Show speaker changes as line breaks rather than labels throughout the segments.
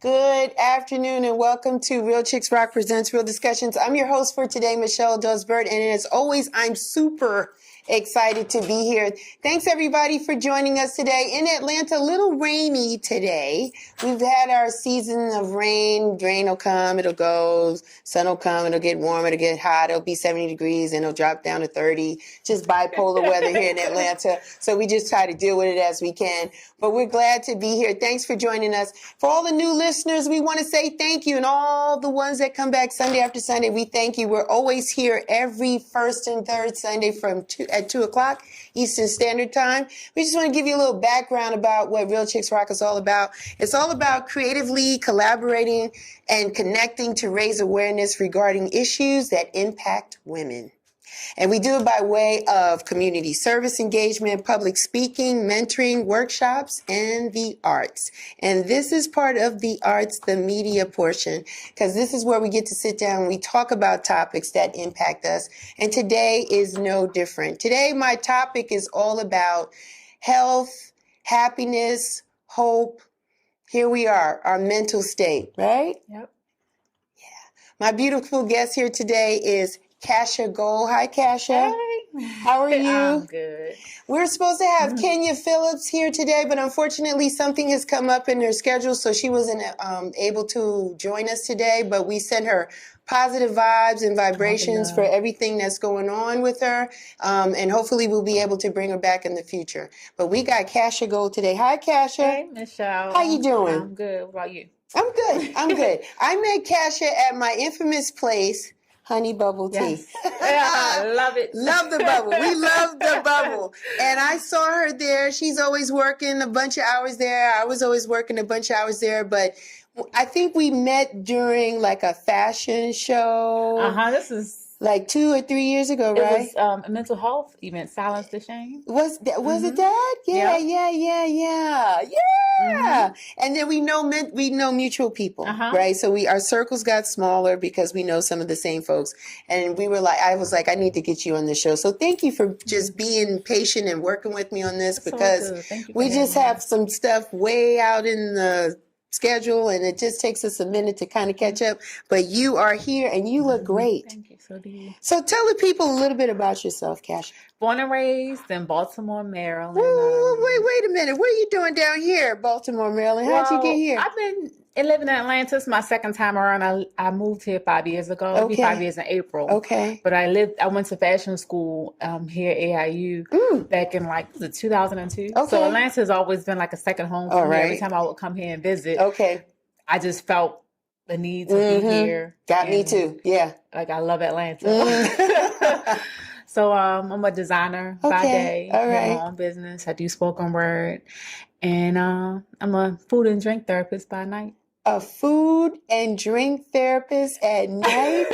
Good afternoon and welcome to Real Chicks Rock Presents Real Discussions. I'm your host for today, Michelle Dosbert, and as always, I'm super excited to be here. Thanks everybody for joining us today. In Atlanta, a little rainy today. We've had our season of rain. Rain will come, it'll go. Sun will come, it'll get warm, it'll get hot. It'll be 70 degrees and it'll drop down to 30. Just bipolar weather here in Atlanta. So we just try to deal with it as we can. But we're glad to be here. Thanks for joining us. For all the new listeners, we want to say thank you. And all the ones that come back Sunday after Sunday, we thank you. We're always here every first and third Sunday at 2 o'clock Eastern Standard Time. We just want to give you a little background about what Real Chicks Rock is all about. It's all about creatively collaborating and connecting to raise awareness regarding issues that impact women. And we do it by way of community service engagement, public speaking, mentoring, workshops, and the arts. And this is part of the arts, the media portion, because this is where we get to sit down and we talk about topics that impact us. And today is no different. Today, my topic is all about health, happiness, hope. Here we are, our mental state, right?
Yep.
Yeah. My beautiful guest here today is Cassia Gold. Hi, Cassia.
Hey.
How are you?
I'm good.
We're supposed to have Kenya Phillips here today, but unfortunately something has come up in her schedule, so she wasn't able to join us today, but we sent her positive vibes and vibrations for everything that's going on with her, and hopefully we'll be able to bring her back in the future. But we got Cassia Gold today. Hi, Cassia.
Hey, Michelle.
How you doing?
I'm good. What about you?
I'm good. I'm good. I met Cassia at my infamous place, Honey Bubble Tea.
Yes. Yeah, I love it.
Love the bubble. We love the bubble. And I saw her there. She's always working a bunch of hours there. I was always working a bunch of hours there. But I think we met during like a fashion show.
This is
like 2 or 3 years ago, right?
It was a mental health event, Silence the Shame.
Was it that? Yeah, yeah. And then we know mutual people, right? So our circles got smaller because we know some of the same folks. And I was like, I need to get you on the show. So thank you for just being patient and working with me on this, because we just have some stuff way out in the schedule and it just takes us a minute to kind of catch up. But you are here and you look great.
Thank you. So do you.
So tell the people a little bit about yourself, Cassia.
Born and raised in Baltimore, Maryland.
Wait a minute. What are you doing down here, Baltimore, Maryland? How'd you get here?
I've been living in Atlanta. It's my second time around. I moved here 5 years ago. It'll be 5 years in April.
Okay.
But I went to fashion school here at AIU back in like 2002.
Okay.
So Atlanta has always been like a second home for me. Every time I would come here and visit, I just felt the need to be here.
Got me too. Yeah.
Like I love Atlanta. So I'm a designer by day.
All right.
I have my own business. I do spoken word. And I'm a food and drink therapist by night.
A food and drink therapist at night?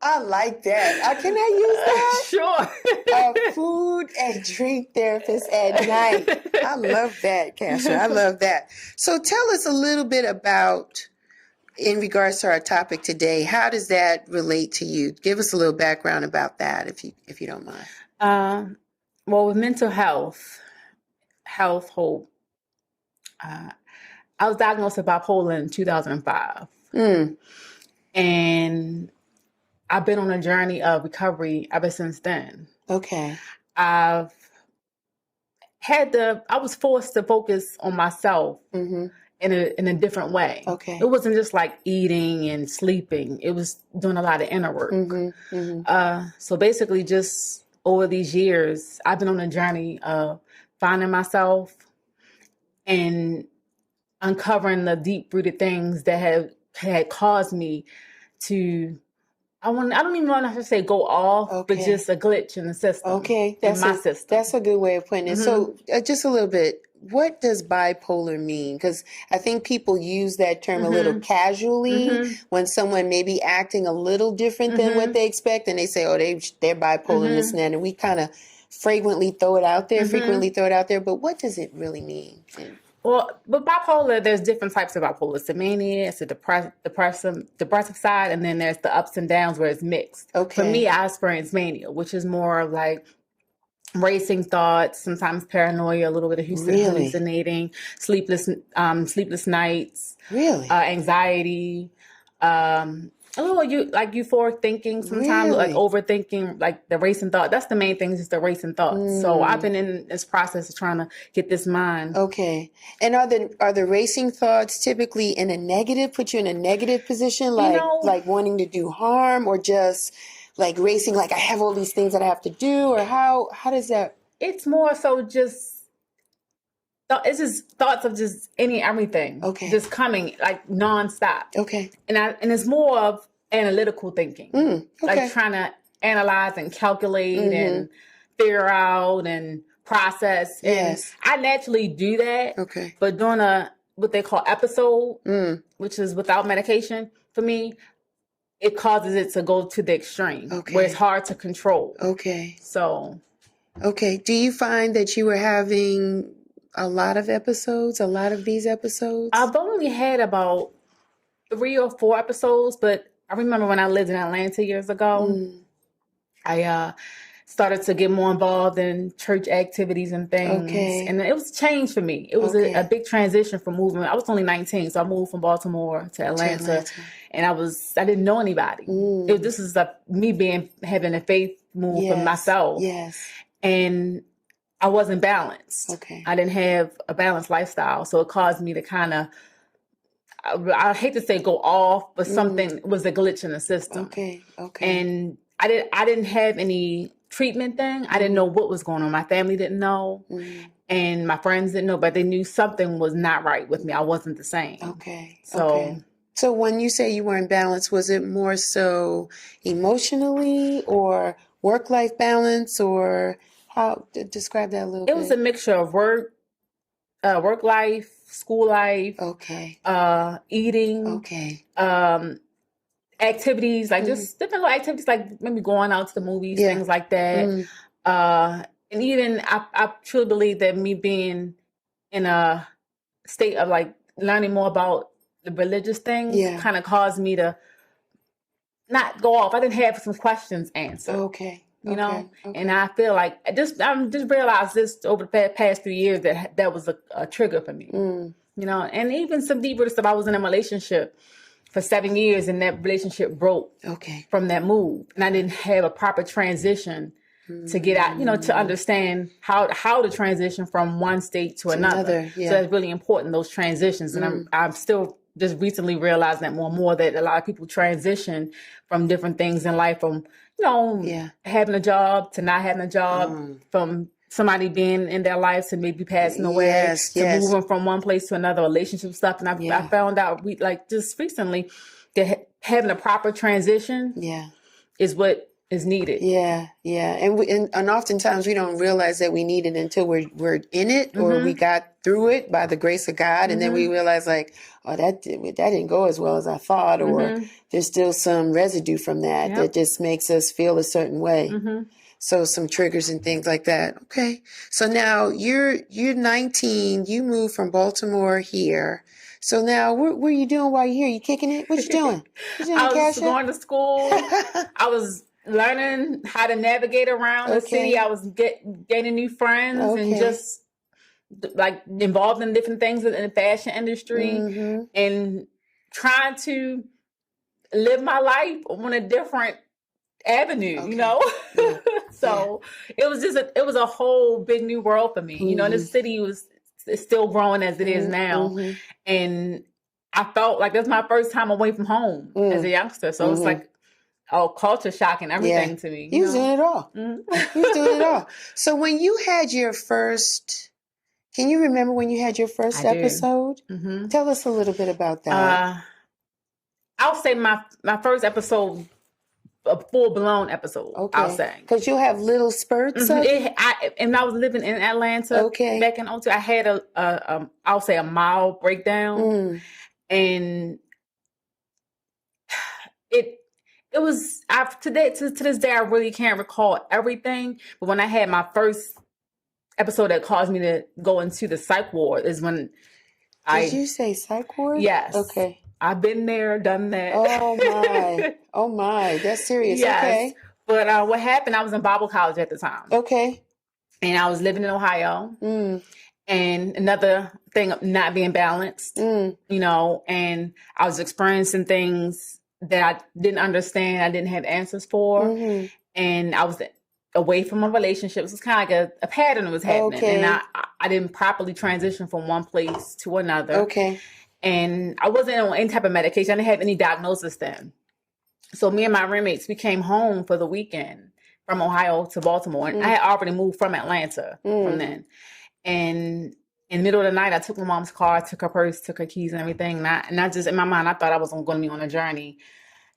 I like that. Can I use that?
Sure.
A food and drink therapist at night. I love that, Cassia. I love that. So tell us a little bit about, in regards to our topic today, how does that relate to you? Give us a little background about that, if you don't mind.
Well, with mental health, hope, I was diagnosed with bipolar in 2005. And I've been on a journey of recovery ever since then.
Okay.
I was forced to focus on myself in a different way.
Okay.
It wasn't just like eating and sleeping. It was doing a lot of inner work. So basically just over these years, I've been on a journey of finding myself and uncovering the deep-rooted things that had caused me to, I don't even want to say go off, but just a glitch in the system.
Okay.
In my system.
That's a good way of putting it. So just a little bit, what does bipolar mean? Because I think people use that term a little casually when someone may be acting a little different than what they expect. And they say, oh, they're bipolar and this and that. And we kind of frequently throw it out there. But what does it really mean?
Well, with bipolar, there's different types of bipolar. It's a mania, it's a depressive side, and then there's the ups and downs where it's mixed.
Okay.
For me, I experience mania, which is more like racing thoughts, sometimes paranoia, a little bit of hallucinating, sleepless nights, anxiety, a little euphoric thinking, sometimes like overthinking, like the racing thought. That's the main thing, is just the racing thoughts. So I've been in this process of trying to get this mind.
Okay. And are the racing thoughts typically in a negative, put you in a negative position, like wanting to do harm, or just like racing, like I have all these things that I have to do, or how does that?
It's more so just, it's just thoughts of just everything.
Okay.
Just coming like nonstop.
Okay.
And it's more of analytical thinking.
Okay.
Like trying to analyze and calculate and figure out and process.
Yes.
And I naturally do that.
Okay.
But during what they call episode, which is without medication, for me, it causes it to go to the extreme, where it's hard to control.
Okay.
So.
Okay. Do you find that you were having a lot of these episodes?
I've only had about 3 or 4 episodes, but I remember when I lived in Atlanta years ago, I started to get more involved in church activities and things.
Okay.
And it was a change for me. It was a big transition from moving. I was only 19, so I moved from Baltimore to Atlanta. And I didn't know anybody. This is me having a faith move for myself.
Yes.
And I wasn't balanced.
Okay.
I didn't have a balanced lifestyle. So it caused me to kind of, I hate to say go off, but something was a glitch in the system.
Okay.
And I didn't have any treatment thing. I didn't know what was going on. My family didn't know. And my friends didn't know, but they knew something was not right with me. I wasn't the same.
Okay.
So
when you say you weren't balanced, was it more so emotionally or work-life balance, or how? Describe that a little bit.
It was a mixture of work life, school life, eating, activities, like just different little activities, like maybe going out to the movies, things like that. And even I truly believe that me being in a state of like learning more about the religious things kind of caused me to not go off. I didn't have some questions answered. You know, and I feel like I just realized this over the past 3 years that was a trigger for me. You know, and even some deeper stuff. I was in a relationship for 7 years, and that relationship broke from that move, and I didn't have a proper transition to get out. You know, to understand how to transition from one state to another. So that's really important, those transitions, and I'm still just recently realizing that more and more, that a lot of people transition from different things in life, from having a job to not having a job, from somebody being in their life to maybe passing away, to moving from one place to another, relationship stuff. And I found out just recently that having a proper transition is what is needed. And oftentimes we don't realize that we need it until we're in it, or we got through it by the grace of God, and then we realize like, oh, that didn't go as well as I thought, or there's still some residue from that just makes us feel a certain way. So some triggers and things like that. Okay, so now you're 19. You moved from Baltimore here. So now, what are you doing while you're here? You kicking it? What you doing? I was going to school. I was learning how to navigate around the city. I was gaining new friends and just like involved in different things in the fashion industry and trying to live my life on a different avenue, you know? So it was a whole big new world for me. You know, this city it's still growing as it is now. And I felt like that's my first time away from home as a youngster. So it's like, culture shock and everything to me.
You was doing it all. You was doing it all. So when you had your first, can you remember when you had your first episode? Tell us a little bit about that.
I'll say my first episode, a full-blown episode, I'll say. Because
you'll have little spurts of it?
And I was living in Atlanta back in 2002. I had I'll say a mild breakdown. And it was, to this day, I really can't recall everything. But when I had my first episode that caused me to go into the psych ward is when
Did you say psych ward?
Yes.
Okay.
I've been there, done that.
Oh my. Oh my. That's serious.
Yes.
Okay.
But what happened, I was in Bible college at the time.
Okay.
and I was living in Ohio. And another thing, not being balanced, you know, and I was experiencing things that I didn't understand. I didn't have answers for. And I was away from my relationships. It was kind of like a pattern that was happening. And I didn't properly transition from one place to another. And I wasn't on any type of medication. I didn't have any diagnosis then. So me and my roommates, we came home for the weekend from Ohio to Baltimore. And I had already moved from Atlanta from then. And in the middle of the night, I took my mom's car, took her purse, took her keys and everything. And I just, in my mind, I thought I was going to be on a journey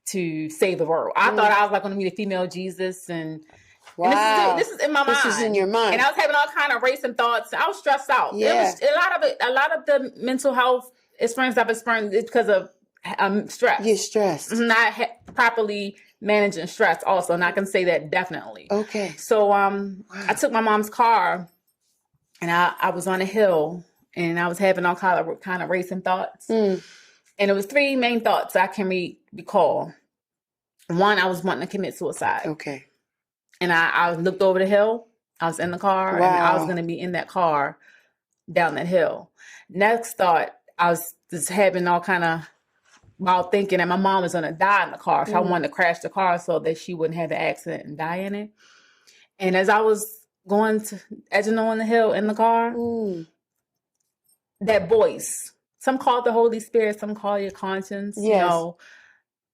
to save the world. I thought I was like going to meet a female Jesus. And, and this is in my mind. This is in your mind. And I was having all kind of racing thoughts. I was stressed out.
Yeah.
It was, a lot of the mental health experience I've experienced is because of stress.
You're stressed.
Not properly managing stress also. And I can say that definitely. So I took my mom's car. And I was on a hill, and I was having all kind of racing thoughts. And it was three main thoughts I can recall. One, I was wanting to commit suicide. And I looked over the hill. I was in the car, and I was going to be in that car down that hill. Next thought, I was just having all kind of wild thinking that my mom was going to die in the car. So I wanted to crash the car so that she wouldn't have the accident and die in it. And as I was edging on the hill in the car, that voice, some call it the Holy Spirit, some call it your conscience, you know,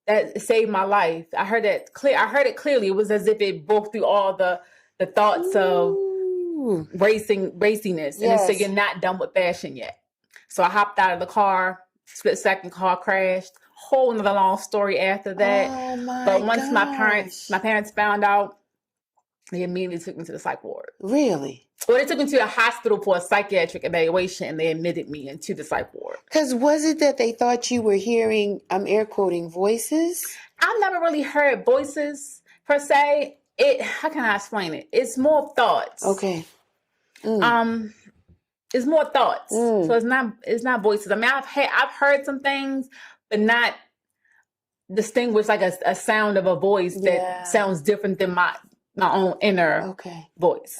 that saved my life. I heard it clearly. It was as if it broke through all the thoughts of raciness. And it said, you're not done with fashion yet. So I hopped out of the car, split second, car crashed. Whole another long story after that. But once my parents found out, they immediately took me to the psych ward.
Really?
Well, they took me to a hospital for a psychiatric evaluation, and they admitted me into the psych ward.
Because was it that they thought you were hearing, I'm air quoting, voices?
I've never really heard voices per se. How can I explain it? It's more thoughts. It's more thoughts. So it's not voices. I mean, I've heard some things, but not distinguished like a sound of a voice that sounds different than my own inner voice.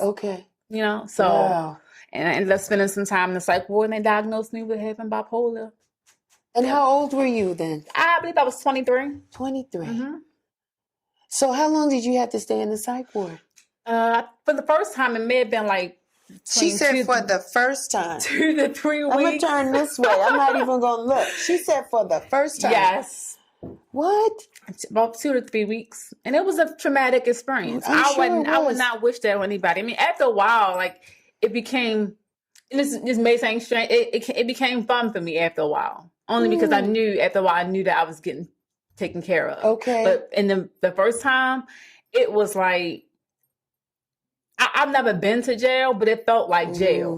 You know, so, and I ended up spending some time in the psych ward, and they diagnosed me with having bipolar.
And how old were you then?
I believe I was 23.
23. So how long did you have to stay in the psych ward?
For the first time, it may have been like,
she said for the first time.
2 to 3 weeks.
I'm going to turn this way. I'm not even going to look. She said for the first time.
Yes.
What?
About 2 to 3 weeks. And it was a traumatic experience. I would not wish that on anybody. I mean, after a while, like, it became, and this may sound strange, it became fun for me after a while. Only because after a while, I knew that I was getting taken care of. But in the first time, it was like, I've never been to jail, but it felt like jail.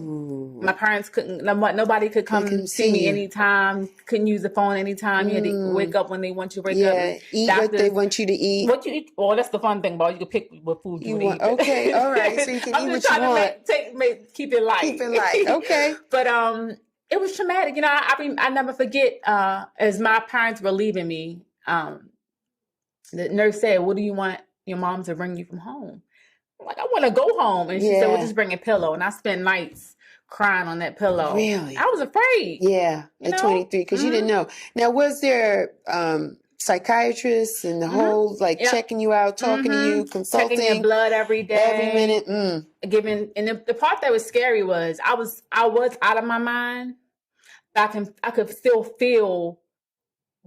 My parents nobody could come see me anytime, couldn't use the phone anytime. You had to wake up when they want you to wake up.
Eat what they want you to eat.
What you eat? Well, that's the fun thing about it. You can pick what food you want to eat.
Okay, all right. So you can eat what you want.
Keep it light.
Keep it light, okay.
But it was traumatic. You know, I never forget, as my parents were leaving me, the nurse said, what do you want your mom to bring you from home? I'm like, I want to go home. And she said, well, just bring a pillow. And I spent nights crying on that pillow.
Really?
I was afraid.
Yeah, at 23, because you didn't know. Now, was there psychiatrists and the whole, like, checking you out, talking to you, consulting?
Checking your blood every day.
Every minute.
And the part that was scary was I was out of my mind, but I could still feel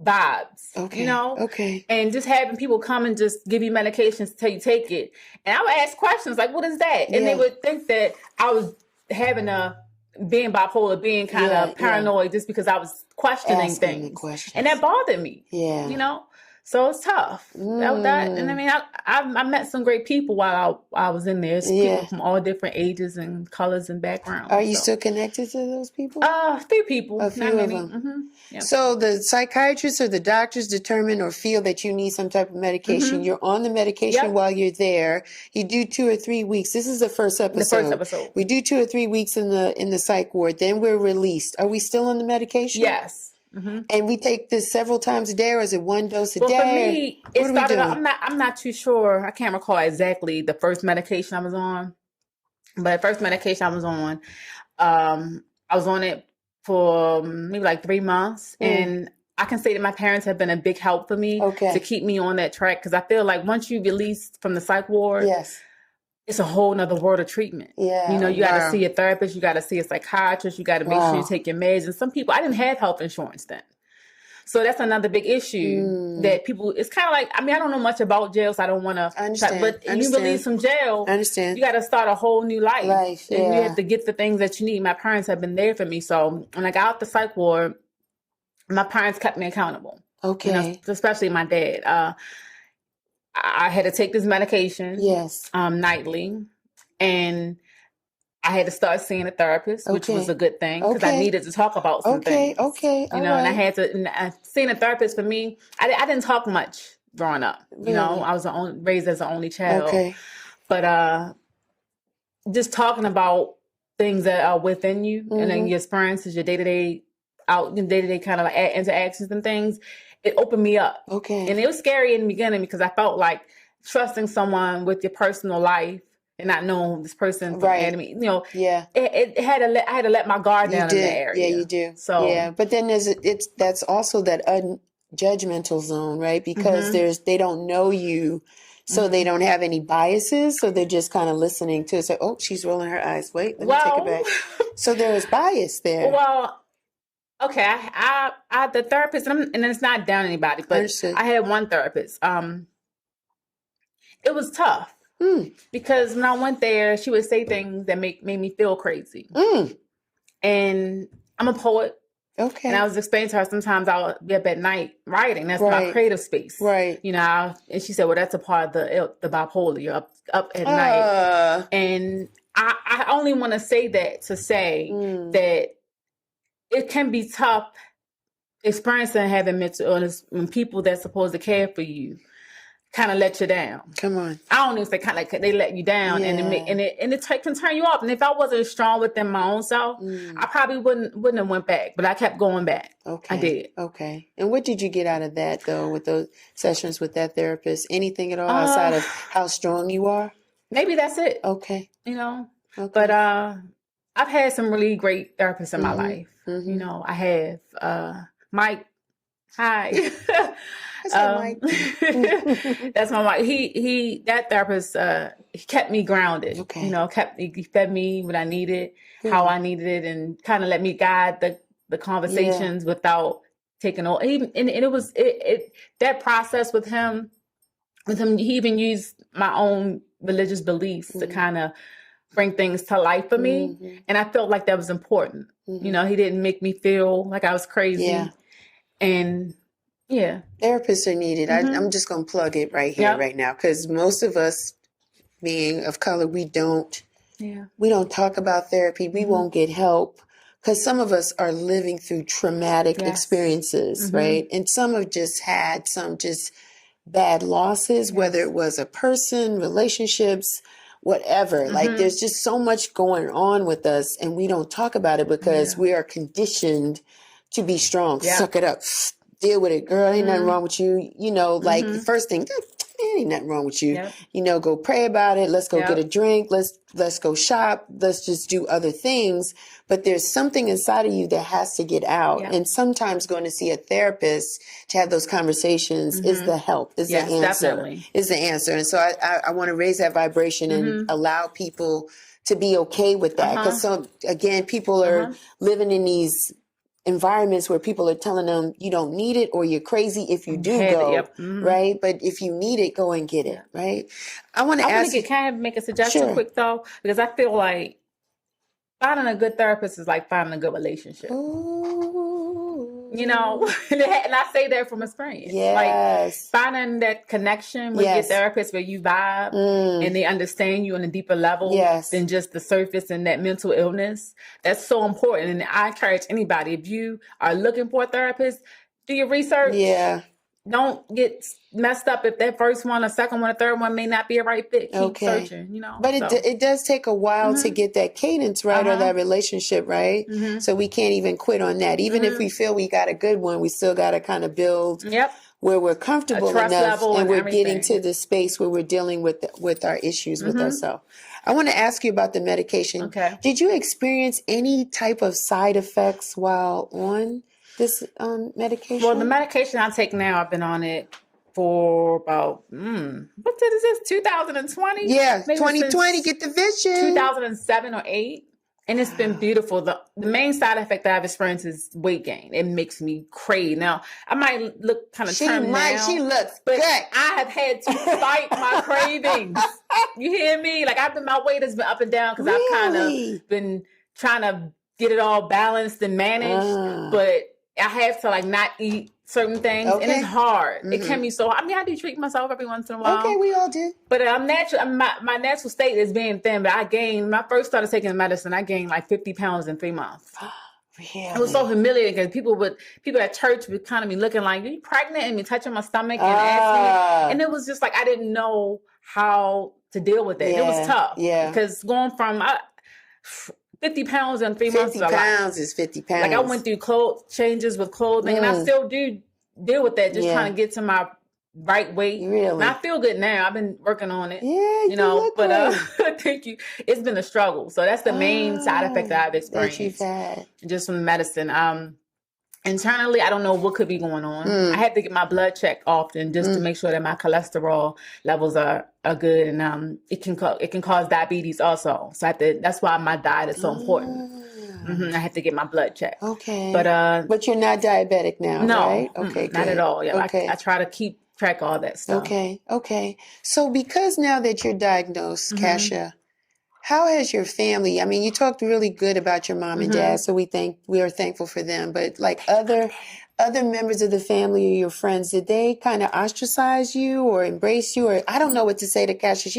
vibes, you know? And just having people come and just give you medications till you take it. And I would ask questions like, what is that? And they would think that I was being bipolar, being kind of paranoid just because I was questioning things. And that bothered me, you know? So it's tough. And I mean, I met some great people while I was in there. It's people from all different ages and colors and backgrounds.
Are you still connected to those people?
A few people.
A few of them. So the psychiatrists or the doctors determine or feel that you need some type of medication. You're on the medication while you're there. You do 2 or 3 weeks. This is the first episode. We do 2 or 3 weeks in the psych ward. Then we're released. Are we still on the medication?
Yes.
And we take this several times a day, or is it one dose a day?
For me, it started. I'm not too sure. I can't recall exactly the first medication I was on, But first medication I was on it for maybe like 3 months. And I can say that my parents have been a big help for me to keep me on that track. Because I feel like once you release from the psych ward, it's a whole nother world of treatment. Yeah. You know, you got to see a therapist, you got to see a psychiatrist, you got to make sure you take your meds. And some people, I didn't have health insurance then. So that's another big issue that people, it's kind of like, I mean, I don't know much about jail, so I don't want to, but you release from jail, you got to start a whole new life. And you have to get the things that you need. My parents have been there for me. So when I got out the psych ward, my parents kept me accountable. Okay. You know, especially my dad. I had to take this medication nightly, and I had to start seeing a therapist, which was a good thing because I needed to talk about some things. You know, and I had to. Seeing a therapist for me, I didn't talk much growing up. You know, I was raised as an only child. But just talking about things that are within you and then your experiences, your day to day kind of like interactions and things, it opened me up. And it was scary in the beginning because I felt like trusting someone with your personal life and not knowing this person from enemy, you know, I had to let my guard down in that area.
Yeah, you do. So but then that's also that unjudgmental zone, right? Because they don't know you, so they don't have any biases, so they're just kind of listening to it. So, oh, she's rolling her eyes. Wait, let me take it back. So there is bias there.
Well, okay, I the therapist, and it's not down anybody, but I had one therapist. It was tough. Because when I went there, she would say things that made me feel crazy. And I'm a poet. And I was explaining to her, sometimes I'll be up at night writing. That's my creative space. You know, and she said, well, that's a part of the bipolar. You're up at night. And I only want to say that to say that it can be tough experiencing having mental illness when people that's supposed to care for you kind of let you down. Come on. I don't even say kind of like they let you down, and it can turn you off. And if I wasn't strong within my own self, I probably wouldn't have went back. But I kept going back. I did.
And what did you get out of that though, with those sessions with that therapist? Anything at all outside of how strong you are?
Maybe that's it. You know. But I've had some really great therapists in my life. You know, I have Mike. Hi. Mike. That's my Mike. That therapist, he kept me grounded. You know, he fed me what I needed, how I needed it, and kind of let me guide the conversations without taking over. And it was that process with him. He even used my own religious beliefs to kind of bring things to life for me, and I felt like that was important. You know, he didn't make me feel like I was crazy, and. Yeah.
Therapists are needed. I'm just going to plug it right here, right now, because most of us being of color, we don't talk about therapy. We won't get help because some of us are living through traumatic experiences, right? And some have just had some just bad losses, whether it was a person, relationships, whatever. Like there's just so much going on with us and we don't talk about it because we are conditioned to be strong. Suck it up. Deal with it, girl. Ain't nothing wrong with you. You know, like the first thing, ain't nothing wrong with you. You know, go pray about it. Let's go get a drink. Let's go shop. Let's just do other things. But there's something inside of you that has to get out. And sometimes going to see a therapist to have those conversations is the help, is the answer. Definitely. Is the answer. And so I want to raise that vibration and allow people to be okay with that. Because again, people are living in these environments where people are telling them you don't need it or you're crazy if you do go, right? But if you need it, go and get it, right? I want to ask you.
Can I make a suggestion quick though? Because I feel like finding a good therapist is like finding a good relationship. You know, and I say that from experience. Like finding that connection with your therapist where you vibe and they understand you on a deeper level than just the surface and that mental illness. That's so important. And I encourage anybody, if you are looking for a therapist, do your research. Don't get messed up if that first one, a second one, a third one may not be a right fit. Keep searching, you know.
But it does take a while to get that cadence right or that relationship right. So we can't even quit on that. Even if we feel we got a good one, we still got to kind of build where we're comfortable
trust
enough
level
and
and
we're
everything.
getting to the space where we're dealing with our issues with ourselves. I want to ask you about the medication.
Okay.
Did you experience any type of side effects while on this medication?
Well, the medication I take now, I've been on it for about, what is this, 2020?
Yeah,
Maybe
2020,
since
get the vision.
2007 or 8. And it's been beautiful. The main side effect that I've experienced is weight gain. It makes me crave. Now, I might look kind of trim now.
She looks
but
good.
I have had to fight my cravings. You hear me? Like, my weight has been up and down because I've kind of been trying to get it all balanced and managed. But I have to, like, not eat certain things. And it's hard. It can be so hard. I mean, I do treat myself every once in a while.
Okay, we all do.
But I'm natural. My natural state is being thin. But when I first started taking medicine, I gained like 50 pounds in 3 months.
Really?
It was so humiliating because people at church would kind of be looking like, "Are you pregnant?" and me touching my stomach and asking me. And it was just like I didn't know how to deal with it. It was tough.
Yeah.
Because going from 50 pounds in 3 months.
50 pounds is 50 pounds.
Like I went through changes with clothing, and I still do deal with that. Just trying to get to my right weight.
Really?
And I feel good now. I've been working on it.
Yeah,
you know. But thank you. It's been a struggle. So that's the main side effect that I've experienced.
That you've had.
Just from the medicine. Internally, I don't know what could be going on. I have to get my blood checked often just to make sure that my cholesterol levels are good, and it can cause diabetes also. So that's why my diet is so important. I have to get my blood checked.
Okay,
but
you're not diabetic now,
no,
right? Okay,
not at all. Yeah,
okay.
I try to keep track of all that stuff.
Okay. So because now that you're diagnosed, Cassia, how has your family? I mean, you talked really good about your mom and dad, so we are thankful for them. But like other members of the family or your friends, did they kind of ostracize you or embrace you? Or I don't know what to say to Cassia.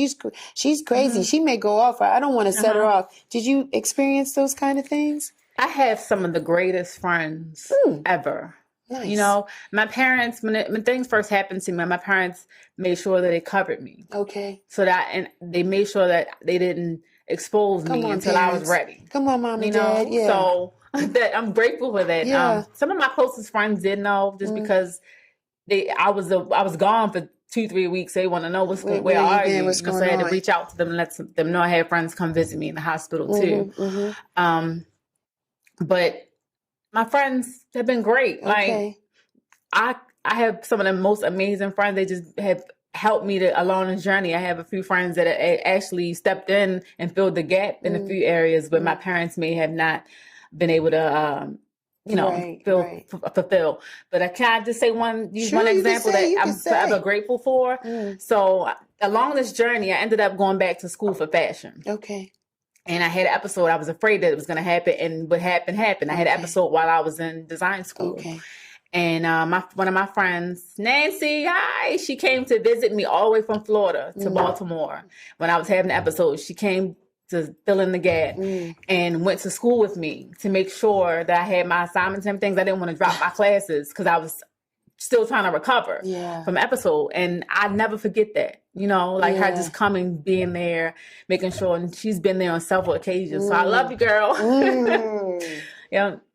She's crazy. She may go off. Or I don't want to set her off. Did you experience those kind of things?
I have some of the greatest friends ever.
Nice.
You know, my parents, when things first happened to me, my parents made sure that they covered me.
Okay.
And they made sure that they didn't expose me until I was ready.
Come on, Mom and Dad. Yeah.
So that I'm grateful for that.
Yeah.
Some of my closest friends did know just because I was gone for 2-3 weeks. They want to know where are you?
What's going
so I had
on?
to reach out to them and let them know I had friends come visit me in the hospital too. But my friends have been great.
Okay.
Like I have some of the most amazing friends. They just have helped me along the journey. I have a few friends that actually stepped in and filled the gap in a few areas where my parents may have not been able to, fulfill. But can I just say one example that I'm forever grateful for? So along this journey, I ended up going back to school for fashion.
Okay.
And I had an episode. I was afraid that it was going to happen, and what happened. I had an episode while I was in design school.
Okay.
And one of my friends, Nancy, she came to visit me all the way from Florida to Baltimore when I was having an episode. She came to fill in the gap and went to school with me to make sure that I had my assignments and things. I didn't want to drop my classes because I was still trying to recover from the episode. And I never forget that, her just coming, being there, making sure. And she's been there on several occasions. So I love you, girl.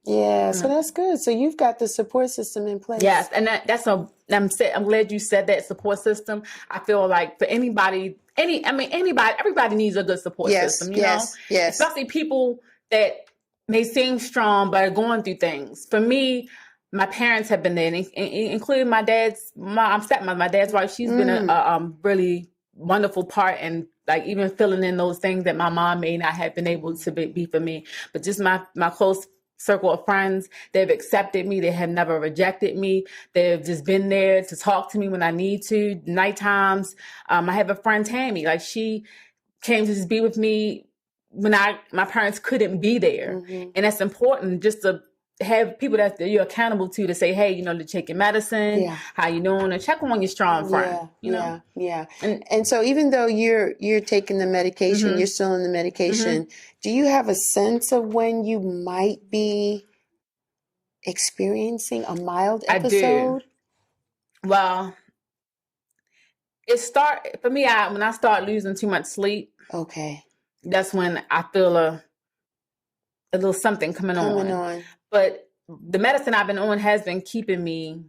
Yeah, so that's good. So you've got the support system in place.
Yes, and I'm glad you said that support system. I feel like for anybody, everybody needs a good support system.
Yes.
Especially people that may seem strong but are going through things. For me, my parents have been there, including my stepmother, my dad's wife. She's been a really wonderful part, and like even filling in those things that my mom may not have been able to be for me. But just my close circle of friends, they've accepted me. They have never rejected me. They've just been there to talk to me when I need to. Night times. I have a friend, Tammy, like she came to just be with me when my parents couldn't be there. And that's important, just to have people that you're accountable to say, hey, to take your medicine, how you doing, and check on your strong friend.
Yeah. And so even though you're taking the medication, you're still in the medication, do you have a sense of when you might be experiencing a mild episode?
I do. Well, for me, when I start losing too much sleep, that's when I feel a little something coming on. But the medicine I've been on has been keeping me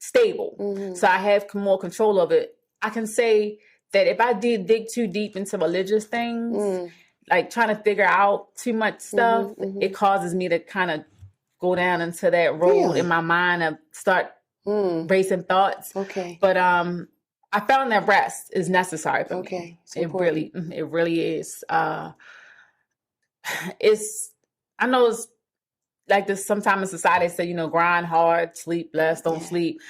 stable. So I have more control of it. I can say that if I did dig too deep into religious things, like trying to figure out too much stuff, it causes me to kind of go down into that road in my mind and start racing thoughts.
Okay.
But I found that rest is necessary for me. It really is. I know it's like this sometimes in society say, grind hard, sleep less, don't sleep.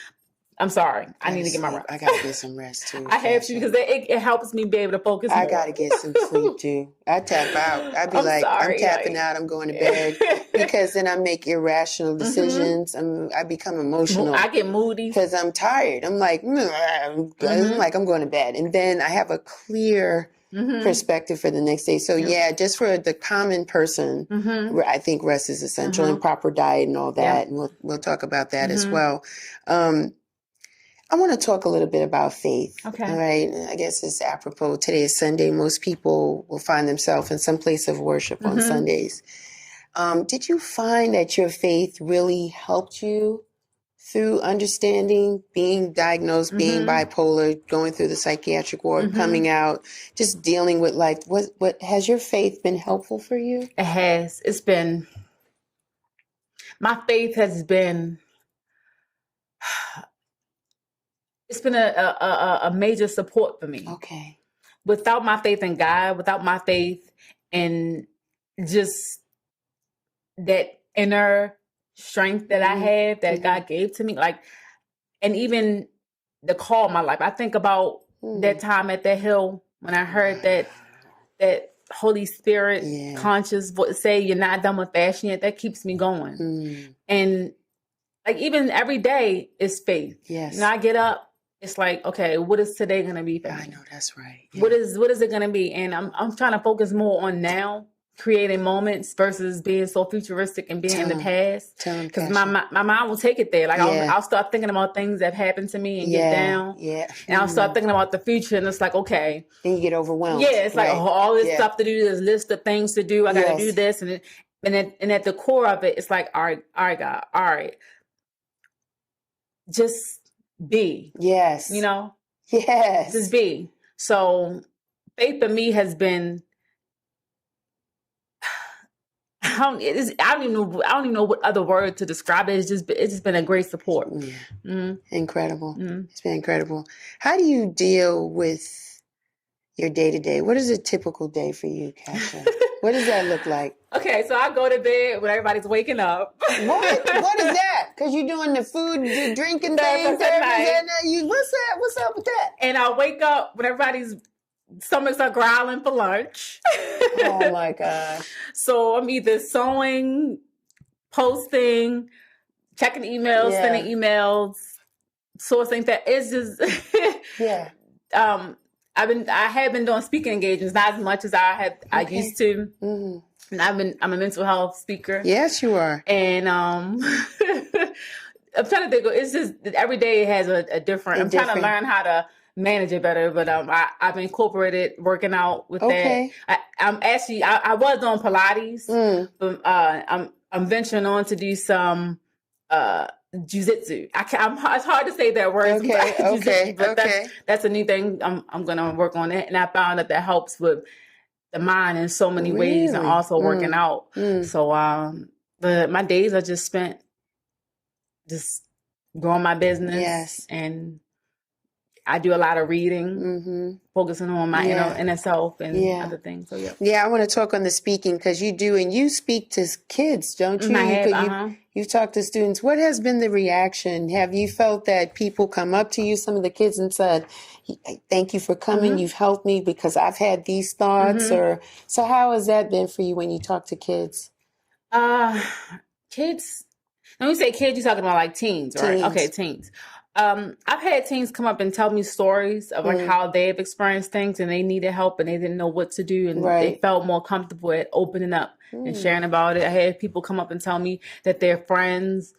I'm sorry. I need to get my rest.
I gotta get some rest too.
I have to because it helps me be able to focus more.
I gotta get some sleep too. I tap out. I'd be I'm tapping out. I'm going to bed because then I make irrational decisions. I become emotional.
I get moody
because I'm tired. I'm like, I'm going to bed, and then I have a clear perspective for the next day. So just for the common person, I think rest is essential and proper diet and all that. And we'll talk about that as well. I want to talk a little bit about faith. Okay. All right. I guess it's apropos. Today is Sunday. Most people will find themselves in some place of worship on Sundays. Did you find that your faith really helped you through understanding, being diagnosed, being bipolar, going through the psychiatric ward, coming out, just dealing with life? What has your faith been helpful for you?
It has. My faith has been... It's been a major support for me.
Okay.
Without my faith in God, without my faith in just that inner strength that I have, that God gave to me, and even the call of my life. I think about that time at the hill when I heard that Holy Spirit conscious voice say, "You're not done with fasting yet." That keeps me going. And even every day is faith.
Yes.
I get up. It's like, okay, what is today going to be for me?
I know, that's right. Yeah.
What is it going to be? And I'm trying to focus more on now, creating moments versus being so futuristic and being in the past. Because my mind will take it there. I'll start thinking about things that happened to me and get down. Yeah. And I'll start thinking about the future, and it's like, okay.
Then you get overwhelmed.
Yeah, it's like all this stuff to do, this list of things to do. I got to do this. And at the core of it, it's like, all right, God, all right. Just be.
Yes. Yes.
Just be. So faith for me has been, I don't even know what other word to describe it. It's just been a great support.
Yeah. Incredible. It's been incredible. How do you deal with your day-to-day? What is a typical day for you, Cassia? What does that look like?
Okay, so I go to bed when everybody's waking up.
What is that? Because you're doing the food, the drinking things. What's up with that?
And I wake up when everybody's stomachs are growling for lunch.
Oh my gosh.
So I'm either sewing, posting, checking emails, sending emails, sourcing that. It's just I have been doing speaking engagements, not as much as I used to. And I'm a mental health speaker. Yes, you are. And I'm trying to think. It's just every day has a different. I'm trying to learn how to manage it better, but I've incorporated working out with that. I was doing Pilates, but I'm venturing on to do some jiu-jitsu. It's hard to say that word. But that's a new thing. I'm going to work on it, and I found that helps with the mind in so many ways, and also working out. So, but my days are just spent just growing my business, and I do a lot of reading, focusing on my inner self and other things. So I want to talk on the speaking because you do, and you speak to kids, don't you? I have, you've talked to students. What has been the reaction? Have you felt that people come up to you, some of the kids, and said, "Thank you for coming. You've helped me because I've had these thoughts." Or so, how has that been for you when you talk to kids? Kids. When you say kids, you're talking about like teens, right? Okay, teens. I've had teens come up and tell me stories of like how they've experienced things and they needed help and they didn't know what to do, and they felt more comfortable at opening up and sharing about it. I had people come up and tell me that their friends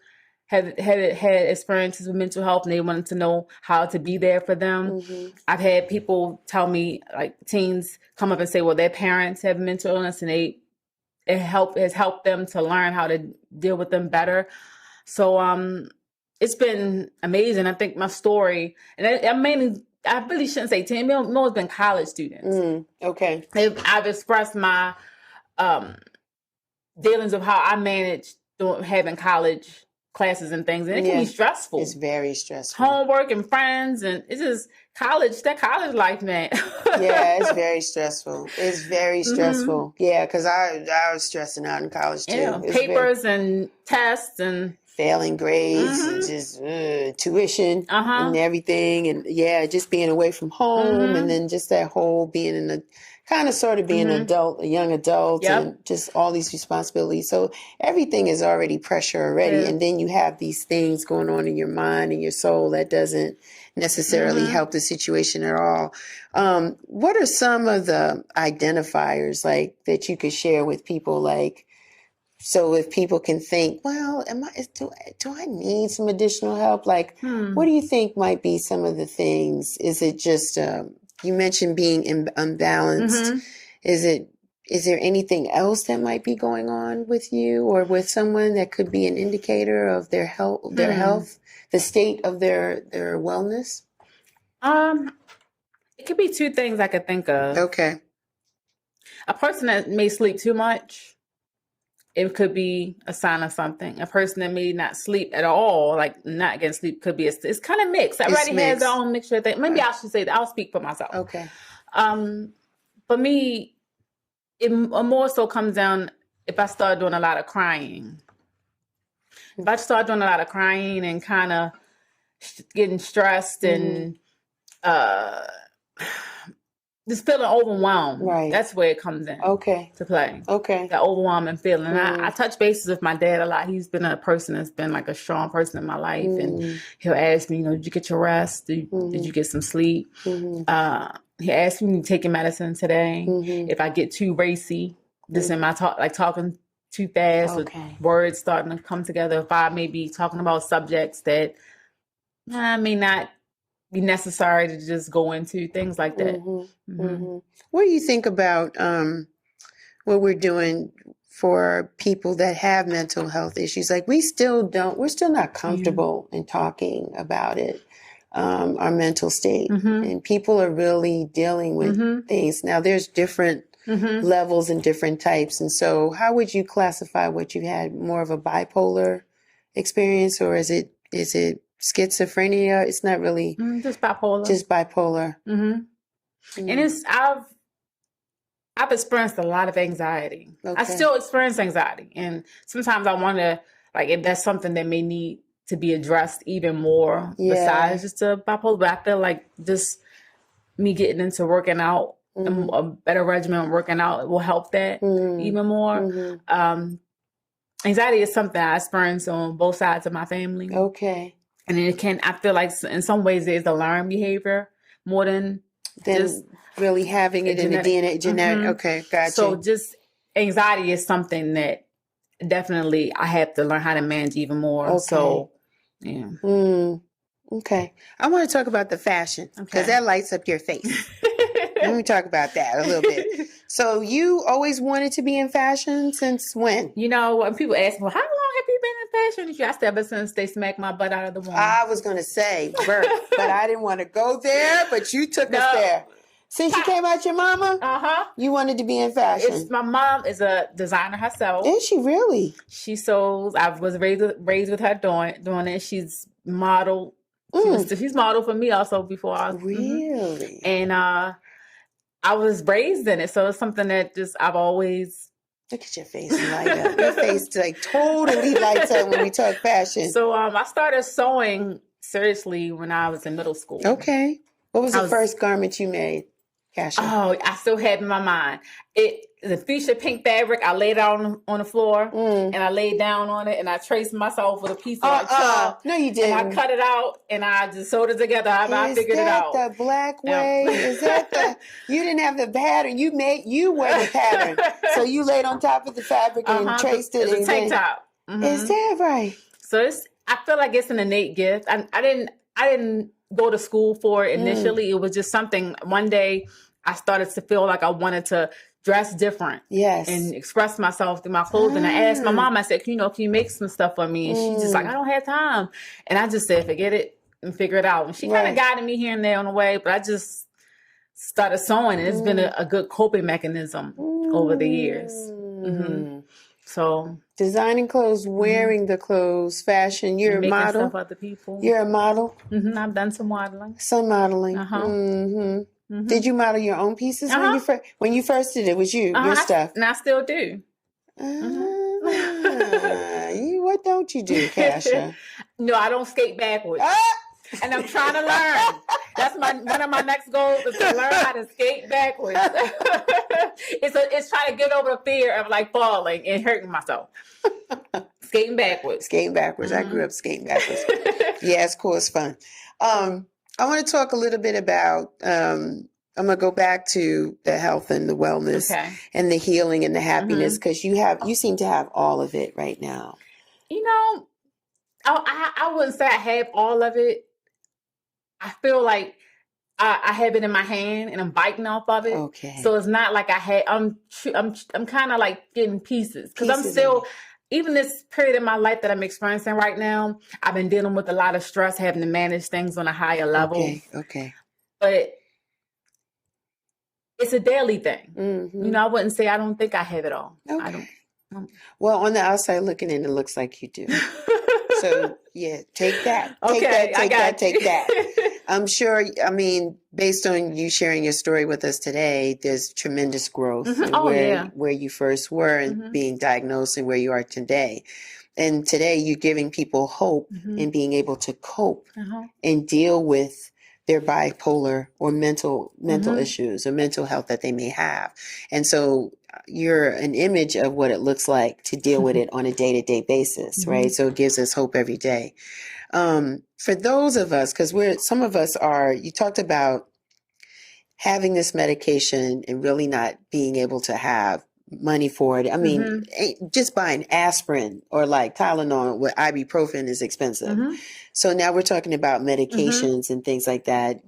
had experiences with mental health and they wanted to know how to be there for them. I've had people tell me, like teens come up and say, well, their parents have mental illness and it has helped them to learn how to deal with them better. So it's been amazing. I think my story, and I really shouldn't say teen, it's been college students.
Okay.
I've expressed my dealings of how I managed having college classes and things, and it can be stressful.
It's very stressful.
Homework and friends, and it's just that college life, man.
Yeah, it's very stressful. It's very stressful. Yeah, because I was stressing out in college too.
Yeah, papers and tests and
failing grades and just tuition and everything, and just being away from home, and then just that whole being in the kind of sort of being an adult, a young adult, and just all these responsibilities. So everything is already pressure already, and then you have these things going on in your mind and your soul that doesn't necessarily help the situation at all. What are some of the identifiers like that you could share with people, like, so if people can think, well, do I need some additional help? Like, what do you think might be some of the things? Is it just, you mentioned being unbalanced. Is there anything else that might be going on with you or with someone that could be an indicator of their health, the state of their wellness?
It could be two things I could think of.
Okay.
A person that may sleep too much, it could be a sign of something. A person that may not sleep at all, like not getting sleep, could be it's kind of mixed. Everybody has their own mixture thing. Maybe I should say that. I'll speak for myself.
Okay.
For me, it more so comes down if I start doing a lot of crying. If I start doing a lot of crying and kind of getting stressed and just feeling overwhelmed. Right. That's where it comes in.
Okay.
To play.
Okay.
That overwhelming feeling. I touch bases with my dad a lot. He's been a person that's been like a strong person in my life. And he'll ask me, did you get your rest? Did you get some sleep? He asked me to take your medicine today. If I get too racy, just in my talk, like talking too fast, with words starting to come together. If I may be talking about subjects that may not be necessary to just go into, things like that.
What do you think about what we're doing for people that have mental health issues? Like we're still not comfortable in talking about it, our mental state, and people are really dealing with things. Now there's different levels and different types. And so how would you classify what you had? More of a bipolar experience, or is it schizophrenia? It's not really
just bipolar.
Just bipolar.
And I've experienced a lot of anxiety. I still experience anxiety, and sometimes I wonder, like, if that's something that may need to be addressed even more besides just a bipolar. But I feel like just me getting into working out, a better regimen of working out will help that even more. Anxiety is something I experience on both sides of my family.
Okay.
And I feel like in some ways it's a learned behavior more than just
really having it in the DNA, genetic. Okay, gotcha.
So just anxiety is something that definitely I have to learn how to manage even more. Okay. So, yeah.
Okay. I want to talk about the fashion because that lights up your face. Let me talk about that a little bit. So you always wanted to be in fashion since when?
When people ask me, well, how long have you been in fashion industry? I said ever since they smacked my butt out of the womb.
I was going to say birth, but I didn't want to go there, but you took us there. Since you came out your mama, you wanted to be in fashion.
My mom is a designer herself.
Is she really?
She sews. I was raised with her doing it. She's modeled. She's modeled for me also before I was.
Really?
And I was raised in it, so it's something that I've always.
Look at your face light up. Your face like totally lights up when we talk fashion.
So I started sewing seriously when I was in middle school.
Okay. What was the first garment you made, Cassia?
Oh, I still have in my mind. The fuchsia pink fabric. I laid out on the floor and I laid down on it and I traced myself with a piece of chalk.
No, you didn't.
And I cut it out and I just sewed it together. I figured it out.
Is that the black way? Is that you didn't have the pattern? You were the pattern. So you laid on top of the fabric and traced it.
It's a tank top.
Is that right?
So I feel like it's an innate gift. I didn't go to school for it initially. It was just something. One day I started to feel like I wanted to dress different.
Yes.
And express myself through my clothing. I asked my mom, I said, can you make some stuff for me? And she's just like, I don't have time. And I just said, forget it and figure it out. And she kind of guided me here and there on the way, but I just started sewing, and it's been a good coping mechanism over the years. So
designing clothes, wearing the clothes, fashion. You're a
making
model.
stuff for other people.
You're a model.
I've done some modeling.
Some modeling. Did you model your own pieces when you first did it? Was your stuff?
And I still do.
What don't you do, Cassia?
No, I don't skate backwards. And I'm trying to learn. That's one of my next goals is to learn how to skate backwards. It's trying to get over the fear of like falling and hurting myself. Skating backwards.
Skating backwards. I grew up skating backwards. Yeah, it's cool. It's fun. I want to talk a little bit about, I'm going to go back to the health and the wellness and the healing and the happiness, because you seem to have all of it right now.
You know, I wouldn't say I have all of it. I feel like I have it in my hand and I'm biting off of it. Okay. So it's not like I'm kind of like getting pieces, because I'm still, even this period in my life that I'm experiencing right now, I've been dealing with a lot of stress, having to manage things on a higher level. Okay. But it's a daily thing. You know, I wouldn't say I don't think I have it all. Okay. I don't. Well,
on the outside looking in, it looks like you do. So yeah, take that. Take that. I'm sure, I mean, based on you sharing your story with us today, there's tremendous growth in where you first were and being diagnosed and where you are today. And today you're giving people hope in being able to cope and deal with their bipolar or mental issues or mental health that they may have. And so you're an image of what it looks like to deal with it on a day-to-day basis, right? So it gives us hope every day. For those of us, because some of us are, you talked about having this medication and really not being able to have money for it. I mean, just buying aspirin or like Tylenol with ibuprofen is expensive. So now we're talking about medications and things like that.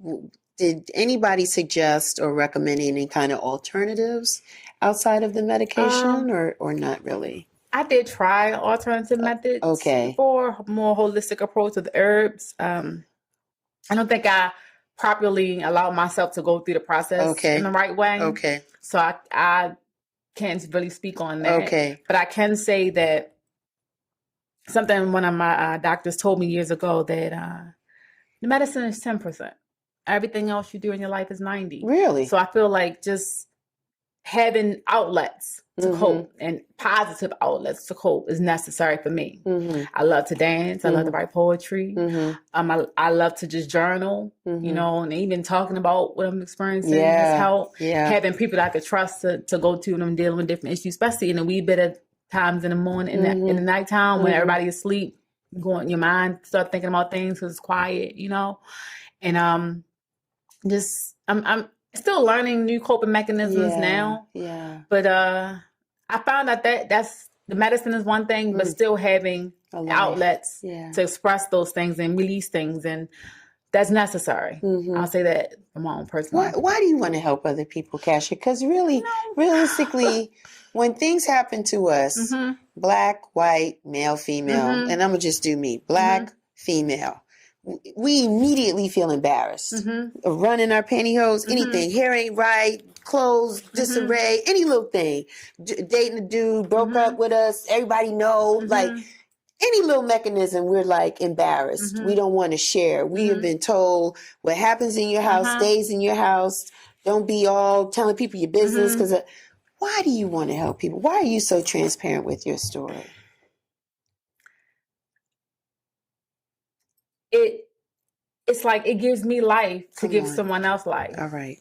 Did anybody suggest or recommend any kind of alternatives outside of the medication or not really?
I did try alternative methods for a more holistic approach with herbs. I don't think I properly allowed myself to go through the process in the right way. So I can't really speak on that. But I can say that something one of my doctors told me years ago, that the medicine is 10%. Everything else you do in your life is 90%.
Really?
So I feel like just having outlets to cope and positive outlets to cope is necessary for me. I love to dance. I love to write poetry. I love to just journal, you know, and even talking about what I'm experiencing has helped. Having people that I could trust to go to when I'm dealing with different issues, especially in the wee bit of times in the morning, in the nighttime when everybody is asleep, your mind start thinking about things because it's quiet, you know. And I'm still learning new coping mechanisms now. But I found out that's the medicine is one thing, but still having outlets to express those things and release things, and that's necessary. I'll say that from my own personal.
Why do you want to help other people, Cassia? Because really, realistically, when things happen to us, black, white, male, female, and I'm gonna just do me, black, female, we immediately feel embarrassed. Running our pantyhose, anything, hair ain't right, clothes, disarray, any little thing. Dating a dude, broke up with us, everybody know, like any little mechanism, we're like embarrassed. We don't want to share. We have been told what happens in your house stays in your house. Don't be all telling people your business. Because why do you want to help people? Why are you so transparent with your story?
It's like it gives me life to give someone else life.
All right.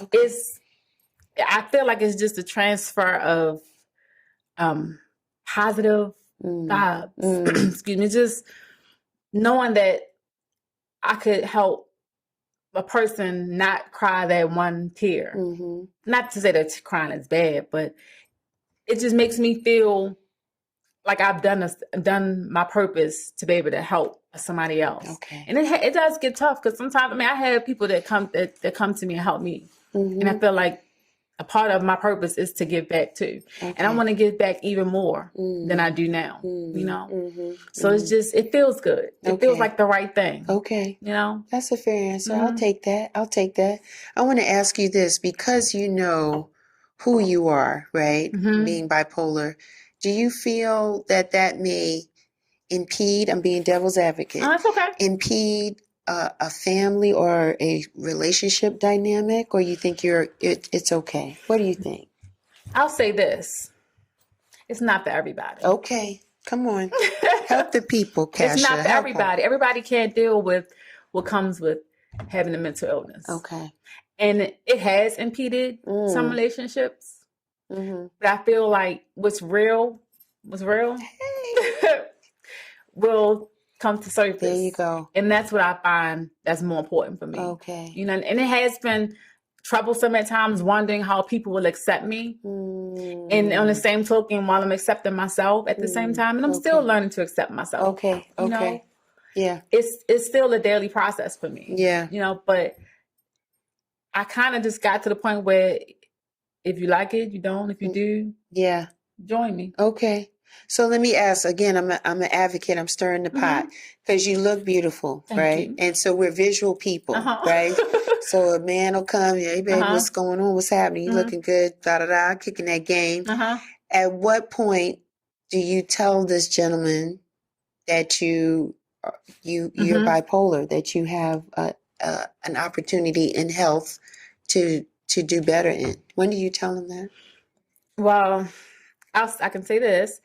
I feel like it's just a transfer of positive vibes. Excuse me, just knowing that I could help a person not cry that one tear. Not to say that crying is bad, but it just makes me feel like I've done my purpose to be able to help somebody else. And it does get tough, because sometimes I have people that come to me and help me, and I feel like a part of my purpose is to give back too.
Okay.
And I want to give back even more than I do now, you know? So it's just, it feels good. It feels like the right thing.
Okay.
You know?
That's a fair answer. I'll take that. I want to ask you this, because you know who you are, right? Being bipolar. Do you feel that may impede, I'm being devil's advocate,
That's okay.
impede a family or a relationship dynamic, or you think it's okay? What do you think?
I'll say this. It's not for everybody.
Okay. Come on. Help the people, Cassia.
It's not for everybody. Everybody can't deal with what comes with having a mental illness.
Okay.
And it has impeded some relationships. But I feel like what's real will come to surface.
There you go.
And that's what I find that's more important for me.
Okay.
You know, and it has been troublesome at times, wondering how people will accept me. And on the same token, while I'm accepting myself at the same time, and I'm still learning to accept myself.
Okay.
You know?
Yeah.
It's still a daily process for me.
Yeah.
You know, but I kind of just got to the point where if you like it, you don't. If you do, join me.
Okay. So let me ask again. I'm an advocate. I'm stirring the pot because you look beautiful, right?
You.
And so we're visual people, right? So a man will come, hey babe, what's going on? What's happening? You looking good? Da da da. Kicking that game. At what point do you tell this gentleman that you're bipolar, that you have an opportunity in health to do better in? When do you tell him that?
Well, I can say this.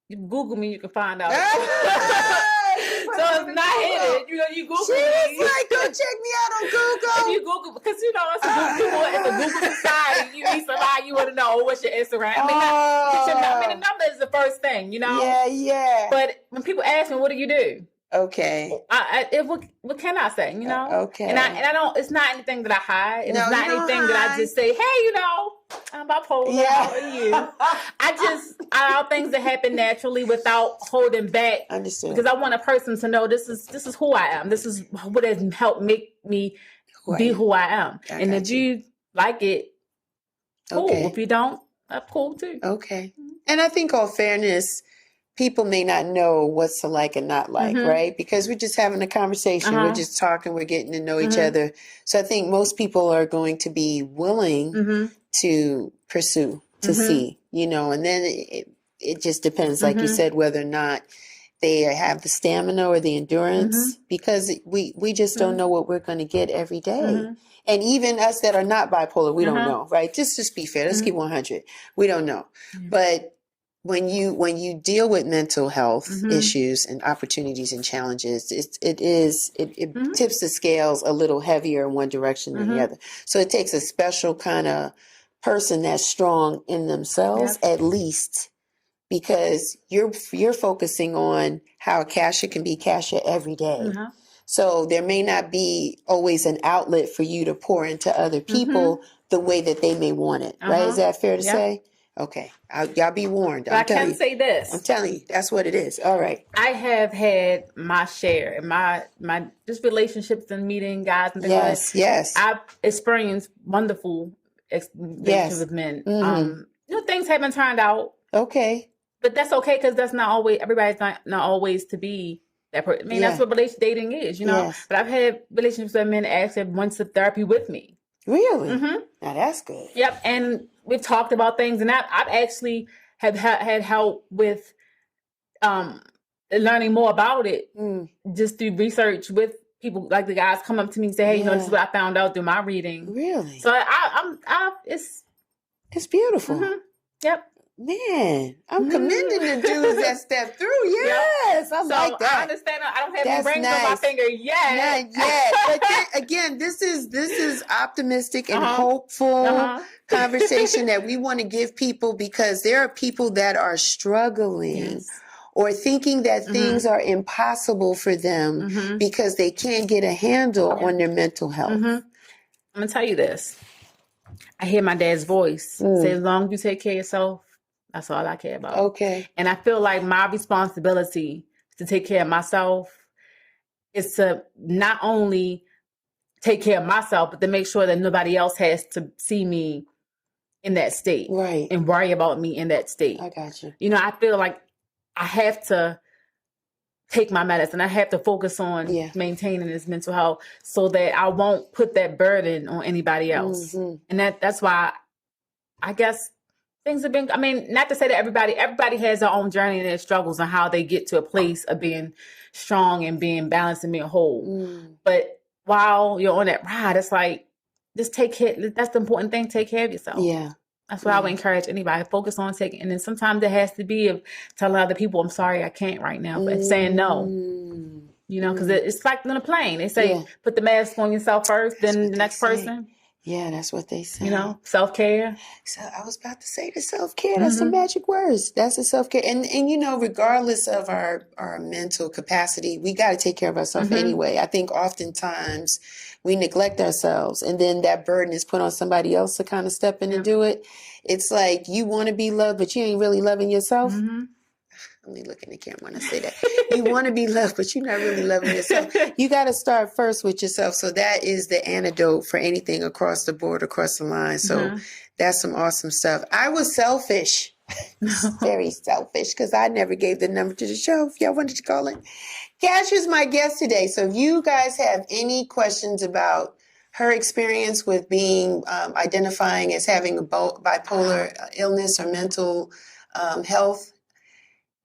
You Google me, you can find out. So it's not hidden. You know, you Google me.
Like, go check me out on Google.
If you Google, because you know it's a Google society. You need somebody you want to know what's your Instagram. I mean, the number is the first thing, you know.
Yeah.
But when people ask me, what do you do?
Okay.
What can I say? You know.
Okay.
And I don't. It's not anything that I hide. It's not anything that I just say. Hey, you know, I'm bipolar. How are you? I allow things to happen naturally without holding back.
Understood.
Because I want a person to know this is who I am. This is what has helped make me be who I am. And if you like it, cool.
Okay.
If you don't, that's cool too.
Okay. And I think, all fairness, people may not know what's to like and not like, right? Because we're just having a conversation. We're just talking. We're getting to know each other. So I think most people are going to be willing to pursue, to see, you know, and then it just depends, like you said, whether or not they have the stamina or the endurance, because we just don't know what we're going to get every day. And even us that are not bipolar, we don't know, right? Just be fair. Let's keep 100. We don't know. But when you deal with mental health issues and opportunities and challenges, it tips the scales a little heavier in one direction than the other. So it takes a special kind of person that's strong in themselves, at least, because you're focusing on how Cassia can be Cassia every day. So there may not be always an outlet for you to pour into other people the way that they may want it, right? Is that fair to say? Okay. Y'all be warned.
But I can say this.
I'm telling you, that's what it is. All right.
I have had my share in my just relationships and meeting guys and things like that.
Yes.
I've experienced wonderful relationships with men. You know, things haven't turned out.
Okay.
But that's okay, because that's not always, everybody's not always to be that person. I mean, that's what relationship dating is, you know. But I've had relationships with men actually went to therapy with me.
Really? Now that's good.
Yep. And we've talked about things, and I've actually had help with learning more about it just through research with people. Like the guys come up to me and say, hey, you know, this is what I found out through my reading.
Really?
So it's
beautiful.
Yep.
Man, I'm commending the dudes that step through. Yes, I like that.
I understand. I don't have any rings on my finger yet.
Not yet. But then, again, this is optimistic and hopeful conversation that we want to give people, because there are people that are struggling or thinking that things are impossible for them because they can't get a handle on their mental health.
I'm going to tell you this. I hear my dad's voice say, as long as you take care of yourself, that's all I care about.
Okay.
And I feel like my responsibility to take care of myself is to not only take care of myself, but to make sure that nobody else has to see me in that state.
Right.
And worry about me in that state.
I got you.
You know, I feel like I have to take my medicine. I have to focus on maintaining his mental health so that I won't put that burden on anybody else. And that's why I guess things have been, I mean, not to say that everybody has their own journey and their struggles and how they get to a place of being strong and being balanced and being whole. But while you're on that ride, it's like, just take care. That's the important thing. Take care of yourself. Yeah. That's what I would encourage anybody. Focus on taking, and then sometimes it has to be of telling other people, I'm sorry, I can't right now, but saying no. You know, because it's like on a plane. They say, put the mask on yourself first, then the next person.
Yeah, that's what they say.
You know, self-care.
So I was about to say the self-care. That's the magic words. That's the self-care. And you know, regardless of our mental capacity, we got to take care of ourselves anyway. I think oftentimes we neglect ourselves, and then that burden is put on somebody else to kind of step in and do it. It's like you want to be loved, but you ain't really loving yourself. Let me look in the camera when I say that. You want to be loved, but you're not really loving yourself. You got to start first with yourself. So that is the antidote for anything across the board, across the line. So that's some awesome stuff. I was selfish, very selfish, because I never gave the number to the show. If y'all wanted to call it. Cassia's my guest today. So if you guys have any questions about her experience with being identifying as having a bipolar illness or mental health,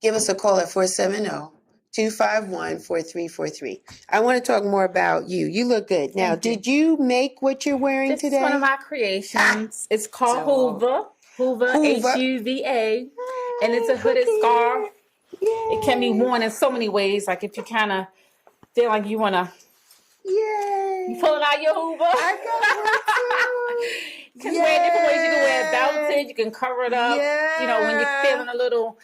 give us a call at 470-251-4343. I want to talk more about you. You look good. Now, did you make what you're wearing today?
This is one of my creations. It's called Hoover, H-U-V-A. And it's a hooded scarf. It can be worn in so many ways. Like if you kind of feel like you want to, you pulling out your Hoover.
I got one too.
You can wear different ways. You can wear it belted. You can cover it up. You know, when you're feeling a little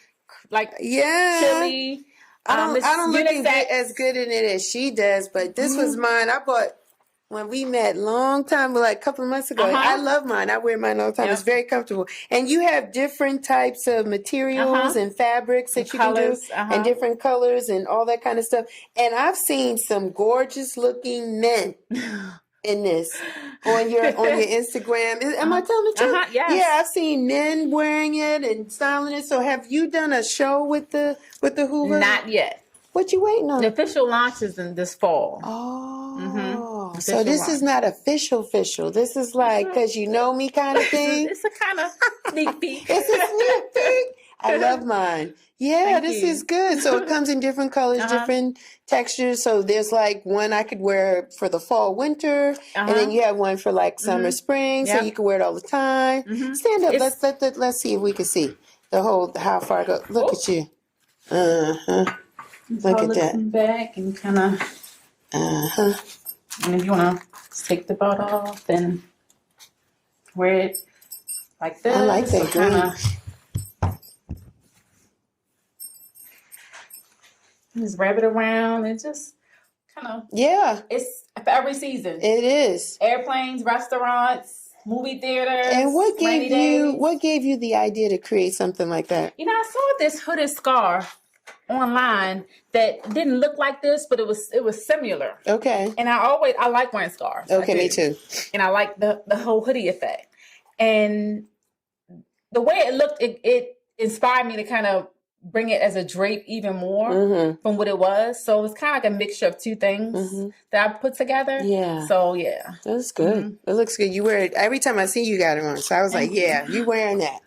like chilly.
I don't look as good in it as she does, but this was mine. I bought when we met long time, like a couple of months ago. I love mine. I wear mine all the time. It's very comfortable. And you have different types of materials and fabrics that you can do, and different colors and all that kind of stuff. And I've seen some gorgeous looking men in this on your Instagram. Am I telling the truth?
Yes.
Yeah, I've seen men wearing it and styling it. So have you done a show with the Hoover?
Not yet.
What you waiting on?
The official launch is in this fall.
Oh, so this is not official. This is like because you know me kind of thing.
It's a kind of sneak peek.
It's a sneak peek. I love mine. Yeah, this is good. So it comes in different colors, different textures. So there's like one I could wear for the fall, winter, and then you have one for like summer, spring. So you can wear it all the time. Stand up. Let's see if we can see the whole how far it goes. Look at you. Look at that.
Back and kind of. And if you want to take the butt off and wear it like this.
I like that green.
Just wrap it around and just kind of.
Yeah.
It's for every season.
It is.
Airplanes, restaurants, movie theaters.
And what gave you the idea to create something like that?
You know, I saw this hooded scarf online that didn't look like this, but it was similar. Okay. And I like wearing scarves.
Okay, me too.
And I like the whole hoodie effect. And the way it looked, it inspired me to kind of bring it as a drape even more from what it was. So it's kind of like a mixture of two things that I put together. Yeah. So yeah.
That's good. It looks good. You wear it every time I see you got it on. So I was like, yeah, you wearing that.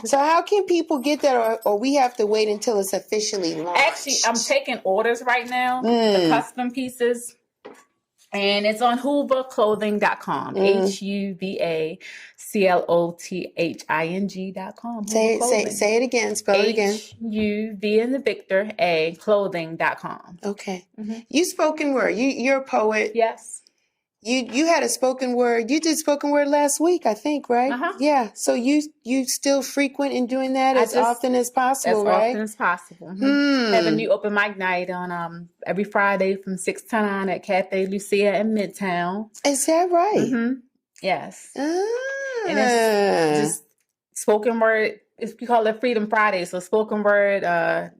So how can people get that or we have to wait until it's officially launched?
Actually, I'm taking orders right now, the custom pieces. And it's on HooverClothing.com. HUVACLOTHING.com.
Say it again. Spell it again.
HUV in the Victor, A, clothing.com.
Okay. You spoken word. You're a poet.
Yes.
You had a spoken word. You did spoken word last week, I think, right? Yeah. So you still frequent in doing that as often as possible, right?
As often as possible. Have a new open mic night on every Friday from 6 to 9 at Cafe Lucia in Midtown.
Is that right?
Yes. And it's just spoken word. We call it Freedom Friday. So spoken word,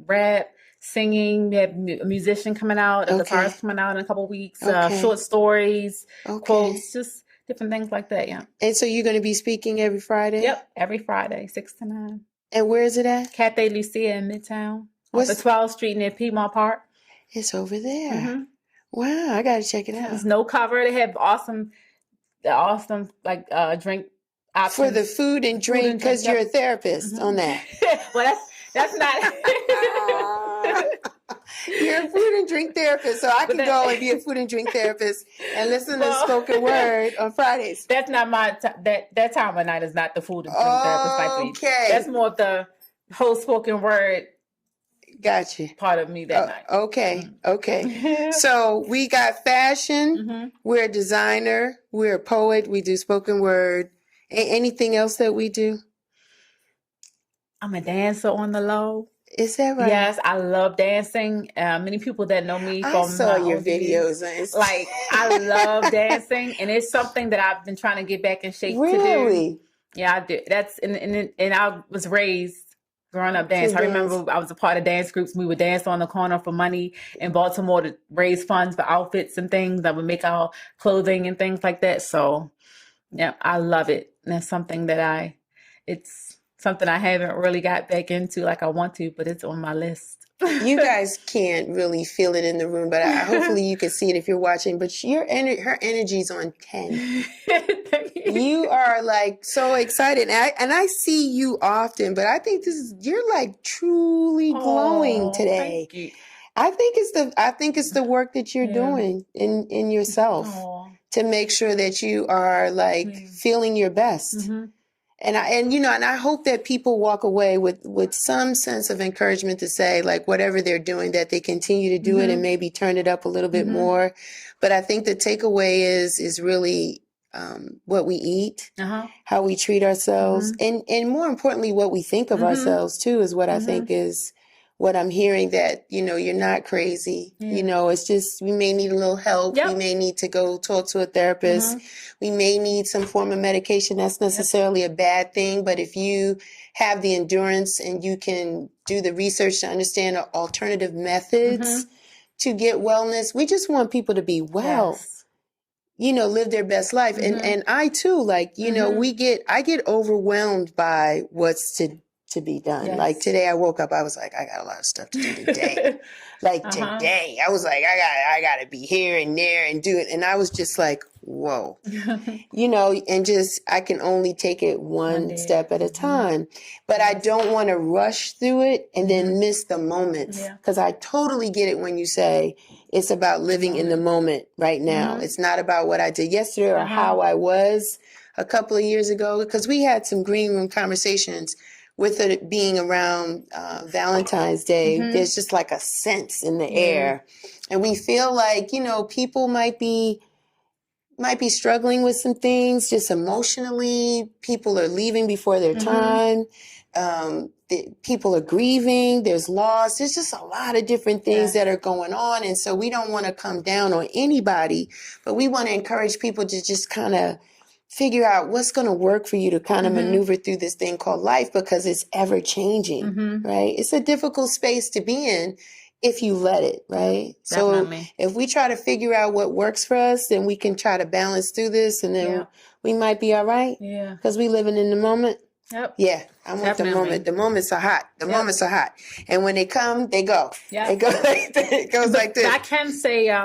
rap, singing. We have a musician coming out, a guitarist coming out in a couple of weeks. Short stories, quotes, just different things like that. Yeah.
And so you're going to be speaking every Friday?
Yep. Every Friday, 6 to 9.
And where is it at?
Cafe Lucia in Midtown. Off the
What's
12th Street near Piedmont Park.
It's over there.
Mm-hmm.
Wow, I got to check it out.
There's no cover. They have awesome like drink options.
For the food and drink, because you're a therapist on that.
Well, that's not.
You're a food and drink therapist, so I can go and be a food and drink therapist and listen to spoken word on Fridays.
That's not my that time of night is not the food and drink therapist type of.
Okay,
that's more of the whole spoken word.
Gotcha.
Part of me that night.
Okay, okay. So we got fashion. We're a designer. We're a poet. We do spoken word. Anything else that we do?
I'm a dancer on the low.
Is that right?
Yes, I love dancing. Many people that know me from
I saw your videos.
Like, I love dancing, and it's something that I've been trying to get back in shape
really?
to do. Yeah, I do. That's and I was raised growing up dance. I remember I was a part of dance groups. We would dance on the corner for money in Baltimore to raise funds for outfits and things. I would make our clothing and things like that. So, yeah, I love it. And that's something that it's something I haven't really got back into like I want to, but it's on my list.
You guys can't really feel it in the room, but hopefully you can see it if you're watching. But her energy's on 10. You are like so excited, and I see you often, but I think you're like truly glowing today.
Thank you.
I think it's the work that you're doing in yourself to make sure that you are like feeling your best. And I hope that people walk away with some sense of encouragement to say, like, whatever they're doing, that they continue to do it and maybe turn it up a little bit more. But I think the takeaway is really what we eat, how we treat ourselves, and more importantly, what we think of ourselves too, is what I think is what I'm hearing, that, you're not crazy. It's just, we may need a little help. We may need to go talk to a therapist. We may need some form of medication. That's necessarily a bad thing. But if you have the endurance and you can do the research to understand alternative methods to get wellness, we just want people to be well. Live their best life. And I too, like, I get overwhelmed by what's to be done. Like today I woke up, I was like, I got a lot of stuff to do today. Today I was like, I gotta be here and there and do it. And I was just like, whoa, and just, I can only take it one step at a time, but I don't want to rush through it and then miss the moments. Cause I totally get it when you say it's about living in the moment right now. It's not about what I did yesterday or how I was a couple of years ago. Cause we had some green room conversations with it being around Valentine's Day. There's just like a sense in the air, and we feel like, people might be struggling with some things just emotionally. People are leaving before their time. People are grieving. There's loss. There's just a lot of different things that are going on. And so we don't want to come down on anybody, but we want to encourage people to just kind of figure out what's going to work for you to kind of maneuver through this thing called life, because it's ever changing, right? It's a difficult space to be in if you let it, right?
Definitely.
So if we try to figure out what works for us, then we can try to balance through this, and then we might be all right. Yeah. Because we living in the moment. Yep. Yeah. I want the moment. The moments are hot. The moments are hot. And when they come, they go. Yeah. It goes like this.
I can say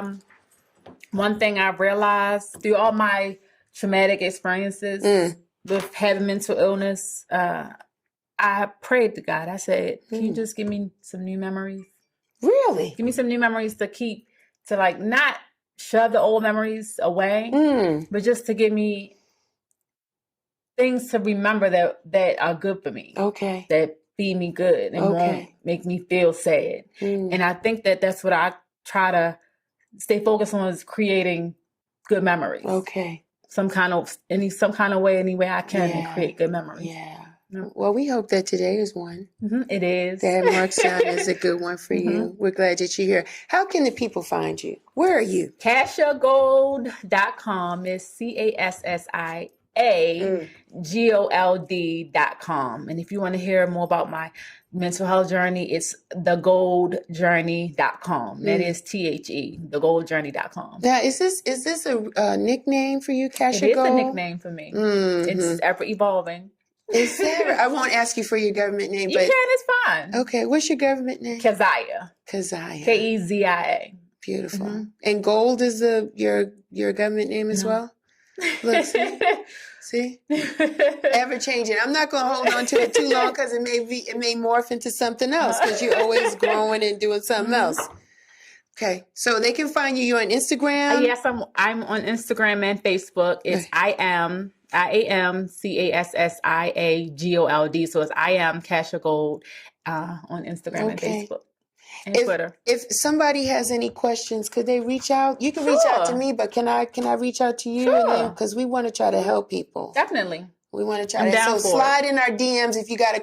one thing I realized through all my traumatic experiences with having mental illness, I prayed to God. I said, can you just give me some new memories?
Really?
Give me some new memories to keep, to like not shove the old memories away, but just to give me things to remember that are good for me. Okay. That feed me good and won't make me feel sad. And I think that's what I try to stay focused on, is creating good memories. Okay. Some kind of way, any way I can create good memories. Yeah.
Well, we hope that today is one.
It is.
That marks down is a good one for you. We're glad that you're here. How can the people find you? Where are you?
CassiaGold.com is CassiaGold.com. And if you want to hear more about my mental health journey, it's thegoldjourney.com. That is THE, thegoldjourney.com.
Now, is this a nickname for you, Cassia
It is
Gold?
a nickname for me. It's ever evolving.
Is there? I won't ask you for your government name,
You
but
can, it's fine.
Okay, what's your government name?
Keziah. Kezia.
Beautiful. And Gold is your government name as well? Look, see? Ever changing. I'm not going to hold on to it too long because it may morph into something else because you're always growing and doing something else. Okay, so they can find you. You're on Instagram.
Yes, I'm on Instagram and Facebook. It's IAM CASSIA GOLD. So it's Cassia Gold on Instagram and Facebook and Twitter.
If somebody has any questions, could they reach out? You can reach out to me, but can I reach out to you?
Sure.
Because we want to try to help people.
Definitely.
We want to try to. So slide in our DMs if you got a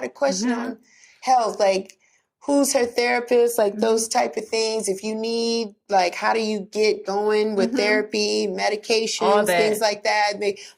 question on health, like who's her therapist, like those type of things. If you need, like, how do you get going with therapy, medications, things like that.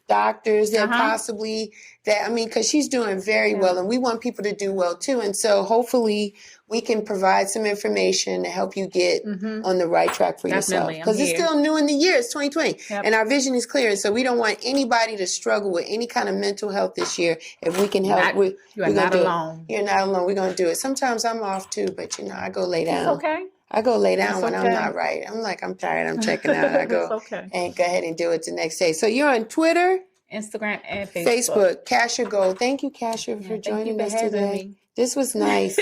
Doctors that possibly because she's doing very well, and we want people to do well too. And so hopefully we can provide some information to help you get on the right track for yourself. Because it's still new in the year. It's 2020. And our vision is clear. So we don't want anybody to struggle with any kind of mental health this year. If we can help, we're not alone. You're not alone. We're going to do it. Sometimes I'm off too, but I go lay down.
It's okay.
I go lay down when I'm not right. I'm like, I'm tired. I'm checking out. I go and go ahead and do it the next day. So you're on Twitter,
Instagram, and Facebook.
Cassia Gold. Thank you, Cassia, for joining us today. This was nice.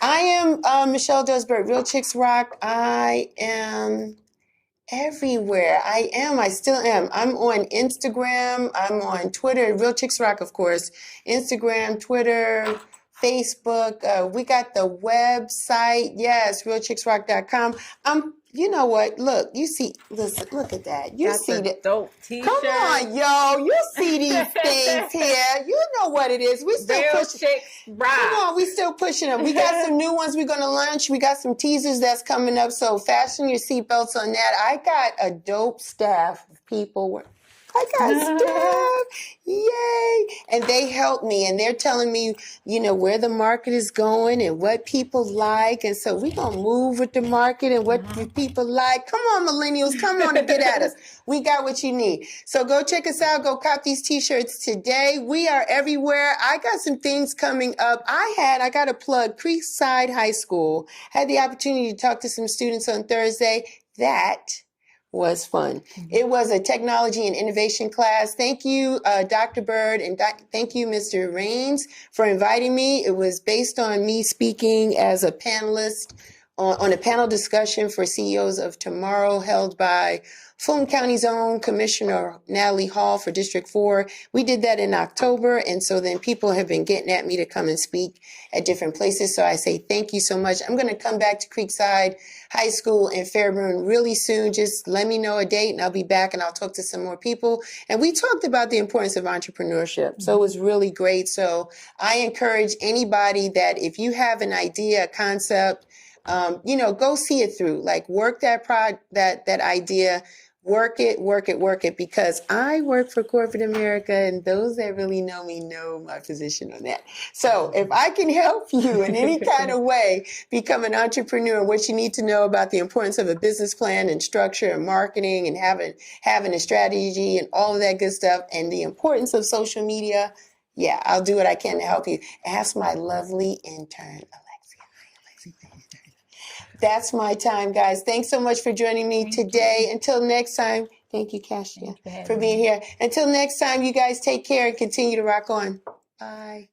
I am Michelle Does Bird, Real Chicks Rock. I am everywhere. I still am. I'm on Instagram. I'm on Twitter. Real Chicks Rock, of course. Instagram, Twitter, Facebook. We got the website. Yes, realchicksrock.com. You know what? Look, listen, look at that. You see that
dope t-shirt.
Come on, yo. You see these things here. You know what it is. We still pushing.
Chicks Rock.
Come on, we still pushing them. We got some new ones we're going to launch. We got some teasers that's coming up. So fasten your seatbelts on that. I got a dope staff of people. I got staff. Yay. And they help me, and they're telling me, where the market is going and what people like. And so we're going to move with the market and what people like. Come on, millennials. Come on and get at us. We got what you need. So go check us out. Go cop these t-shirts today. We are everywhere. I got some things coming up. I got to plug Creekside High School. Had the opportunity to talk to some students on Thursday. That was fun. It was a technology and innovation class. Thank you, Dr. Bird, and thank you, Mr. Rains, for inviting me. It was based on me speaking as a panelist on a panel discussion for CEOs of Tomorrow held by Fulton County's own Commissioner Natalie Hall for District 4. We did that in October, and so then people have been getting at me to come and speak at different places. So I say thank you so much. I'm going to come back to Creekside High School in Fairburn really soon. Just let me know a date, and I'll be back, and I'll talk to some more people. And we talked about the importance of entrepreneurship, so it was really great. So I encourage anybody that if you have an idea, a concept, go see it through. Like, work that idea. Work it, because I work for corporate America, and those that really know me know my position on that. So if I can help you in any kind of way become an entrepreneur, what you need to know about the importance of a business plan and structure and marketing and having a strategy and all of that good stuff, and the importance of social media, I'll do what I can to help you. Ask my lovely intern, That's my time, guys. Thanks so much for joining me today. Until next time, thank you, Cassia, for being here. Until next time, you guys take care and continue to rock on. Bye.